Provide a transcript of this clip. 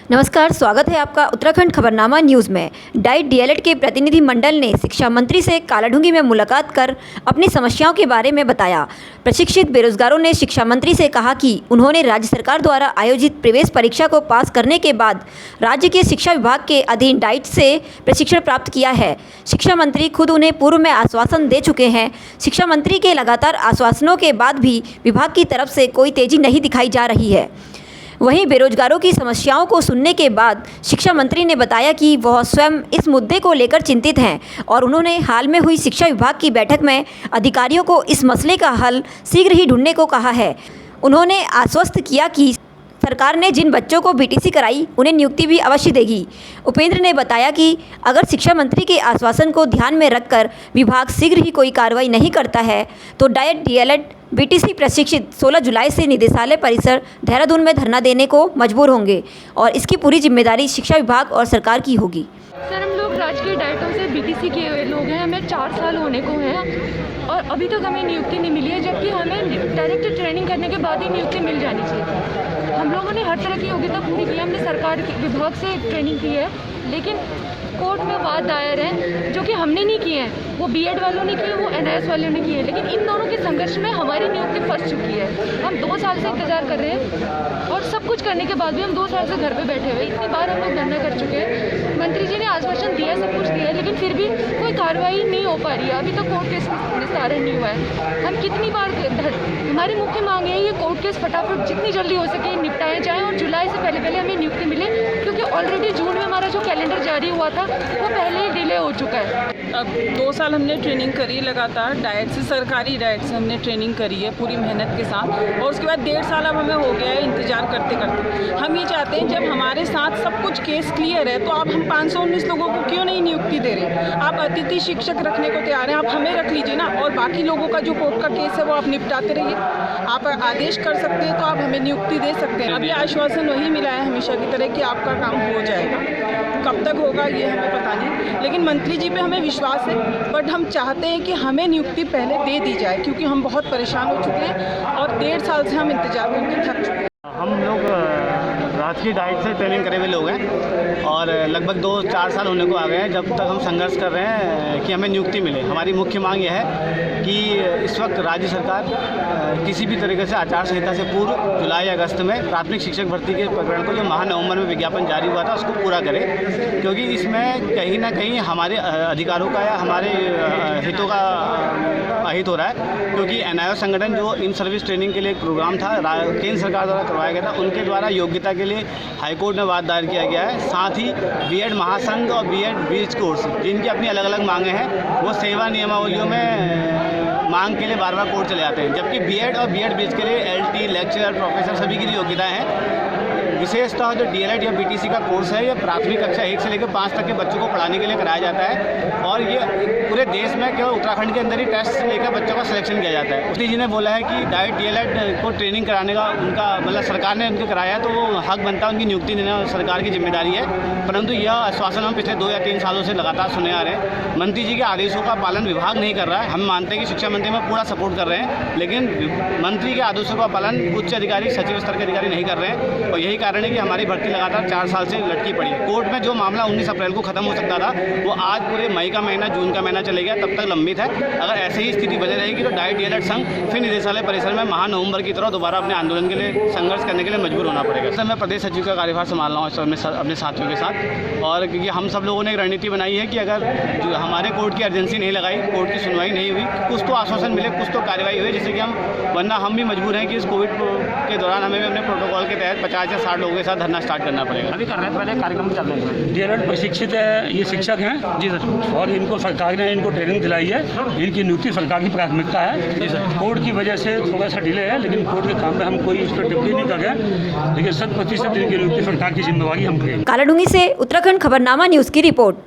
नमस्कार, स्वागत है आपका उत्तराखंड खबरनामा न्यूज़ में। डाइट डीएलएड के प्रतिनिधि मंडल ने शिक्षा मंत्री से कालाढूंगी में मुलाकात कर अपनी समस्याओं के बारे में बताया। प्रशिक्षित बेरोजगारों ने शिक्षा मंत्री से कहा कि उन्होंने राज्य सरकार द्वारा आयोजित प्रवेश परीक्षा को पास करने के बाद राज्य के शिक्षा विभाग के अधीन डाइट से प्रशिक्षण प्राप्त किया है। शिक्षा मंत्री खुद उन्हें पूर्व में आश्वासन दे चुके हैं। शिक्षा मंत्री के लगातार आश्वासनों के बाद भी विभाग की तरफ से कोई तेजी नहीं दिखाई जा रही है। वहीं बेरोजगारों की समस्याओं को सुनने के बाद शिक्षा मंत्री ने बताया कि वह स्वयं इस मुद्दे को लेकर चिंतित हैं और उन्होंने हाल में हुई शिक्षा विभाग की बैठक में अधिकारियों को इस मसले का हल शीघ्र ही ढूंढने को कहा है। उन्होंने आश्वस्त किया कि सरकार ने जिन बच्चों को बीटीसी कराई उन्हें नियुक्ति भी अवश्य देगी। उपेंद्र ने बताया कि अगर शिक्षा मंत्री के आश्वासन को ध्यान में रखकर विभाग शीघ्र ही कोई कार्रवाई नहीं करता है तो डाइट डीएलएड बीटीसी प्रशिक्षित 16 जुलाई से निदेशालय परिसर देहरादून में धरना देने को मजबूर होंगे और इसकी पूरी जिम्मेदारी शिक्षा विभाग और सरकार की होगी। सर, हम लोग राजकीय डाइटों से बीटीसी किए हुए लोग हैं। हमें 4 साल होने को हैं और अभी तक हमें नियुक्ति नहीं मिली है, जबकि हमें डायरेक्ट ट्रेनिंग करने के बाद ही नियुक्ति मिल जानी चाहिए। हम लोगों ने हर तरह की योग्यता पूरी की है। हमने सरकार के विभाग से ट्रेनिंग की है, लेकिन कोर्ट में वाद दायर है जो कि हमने नहीं किए हैं। वो बीएड वालों ने किए, वो एनआईएस वालों ने किए हैं, लेकिन इन दोनों के संघर्ष में हमारी नियुक्ति फंस चुकी है। हम 2 साल से इंतजार कर रहे हैं और सब कुछ करने के बाद भी हम 2 साल से घर पे बैठे हुए। इतनी बार हम लोग धरना कर चुके हैं। मंत्री जी ने आश्वासन दिया, सब कुछ दिया है, लेकिन फिर भी कोई कार्रवाई नहीं हो पा रही है। अभी तक कोर्ट केस निस्तारण नहीं हुआ है। हम कितनी बार हमारी मुख्य मांग है ये कोर्ट केस फटाफट जितनी जल्दी हो सके निपटाया जाए और जुलाई से पहले हमें नियुक्ति मिले, क्योंकि ऑलरेडी जून में हमारा जो कैलेंडर जारी हुआ था वो पहले ही डिले हो चुका है। अब 2 साल हमने ट्रेनिंग करी लगातार डाइट से, सरकारी डाइट से हमने ट्रेनिंग करी है पूरी मेहनत के साथ, और उसके बाद 1.5 साल अब हमें हो गया है इंतजार करते करते। हम ये चाहते हैं जब हमारे साथ सब कुछ केस क्लियर है तो आप हम 519 लोगों को क्यों नहीं नियुक्ति दे रहे? आप अतिथि शिक्षक रखने को तैयार हैं, आप हमें रख लीजिए ना, और बाकी लोगों का जो कोर्ट का केस है वो आप निपटाते रहिए। आप आदेश कर सकते हैं तो आप हमें नियुक्ति दे सकते हैं। अभी आश्वासन वही मिला है हमेशा की तरह कि आपका काम हो जाएगा। कब तक होगा ये हमें पता नहीं, लेकिन मंत्री जी पे हमें विश्वास है। बट हम चाहते हैं कि हमें नियुक्ति पहले दे दी जाए, क्योंकि हम बहुत परेशान हो चुके हैं और 1.5 साल से हम इंतजार करके थक चुके हैं। हम लोग राजकीय डाइट से ट्रेनिंग करे हुए लोग हैं और लगभग 2-4 साल होने को आ गए हैं जब तक हम संघर्ष कर रहे हैं कि हमें नियुक्ति मिले। हमारी मुख्य मांग यह है कि इस वक्त राज्य सरकार किसी भी तरीके से आचार संहिता से पूर्व जुलाई अगस्त में प्राथमिक शिक्षक भर्ती के प्रकरण को जो माह नवंबर में विज्ञापन जारी हुआ था उसको पूरा करे, क्योंकि इसमें कहीं ना कहीं हमारे अधिकारों का या हमारे हितों का अहित हो रहा है। क्योंकि एनआईओ संगठन जो इन सर्विस ट्रेनिंग के लिए एक प्रोग्राम था केंद्र सरकार द्वारा करवाया गया था, उनके द्वारा योग्यता के लिए हाईकोर्ट में वाद दायर किया गया है। साथ ही बीएड महासंघ और बीएड ब्रिज कोर्स जिनकी अपनी अलग अलग मांगें हैं वो सेवा नियमावलियों में मांग के लिए बार बार कोर्ट चले जाते हैं, जबकि बीएड और बीएड ब्रिज के लिए एलटी, लेक्चरर, प्रोफेसर सभी की योग्यताएं हैं। विशेषतः जो डीएलएड या बीटीसी का कोर्स है ये प्राथमिक कक्षा 1 से लेकर 5 तक के बच्चों को पढ़ाने के लिए कराया जाता है और ये पूरे देश में केवल उत्तराखंड के अंदर ही टेस्ट से लेकर बच्चों का सिलेक्शन किया जाता है। उसी जी ने बोला है कि डाइट डीएलएड को ट्रेनिंग कराने का उनका मतलब सरकार ने उनको कराया है तो वो हक बनता है, उनकी नियुक्ति देना सरकार की जिम्मेदारी है। परंतु यह आश्वासन हम पिछले 2 या 3 सालों से लगातार सुने आ रहे हैं। मंत्री जी के आदेशों का पालन विभाग नहीं कर रहा है। हम मानते हैं कि शिक्षा मंत्री में पूरा सपोर्ट कर रहे हैं, लेकिन मंत्री के आदेशों का पालन उच्च अधिकारी, सचिव स्तर के अधिकारी नहीं कर रहे हैं और यही कारण है कि हमारी भर्ती लगातार 4 साल से लटकी पड़ी है। कोर्ट में जो मामला 19 अप्रैल को खत्म हो सकता था वो आज पूरे मई का महीना, जून का महीना चले गया, तब तक लंबित है। अगर ऐसे ही स्थिति बनी रहेगी तो डाइट डीएलएड संघ फिर निदेशालय परिसर में माह नवंबर की तरह दोबारा अपने आंदोलन के लिए संघर्ष करने के लिए मजबूर होना पड़ेगा। सर, मैं प्रदेश सचिव का कार्यभार संभाल रहा हूँ अपने साथियों के साथ, और क्योंकि हम सब लोगों ने एक रणनीति बनाई है कि अगर जो हमारे कोर्ट की अर्जेंसी नहीं लगाई, कोर्ट की सुनवाई नहीं हुई, कुछ तो आश्वासन मिले, कुछ तो कार्रवाई हुई, जिससे कि हम, वरना हम भी मजबूर हैं कि इस कोविड के दौरान हमें भी अपने प्रोटोकॉल के तहत 50 या 60 लोगों के साथ धरना स्टार्ट करना पड़ेगा। अभी कर रहे हैं, पहले कार्यक्रम चल रहे हैं। डीएलएड प्रशिक्षित है, ये शिक्षक हैं जी सर, और इनको सरकार ने इनको ट्रेनिंग दिलाई है। इनकी नियुक्ति सरकार की प्राथमिकता है जी सर। कोर्ट की वजह से थोड़ा सा डिले है, लेकिन कोर्ट के काम में हम कोई इस पर टिप्पणी नहीं कर रहे, लेकिन 100% इनकी नियुक्ति सरकार की जिम्मेवारी हम करेंगे। कालाढूंगी से उत्तराखंड खबरनामा न्यूज़ की रिपोर्ट।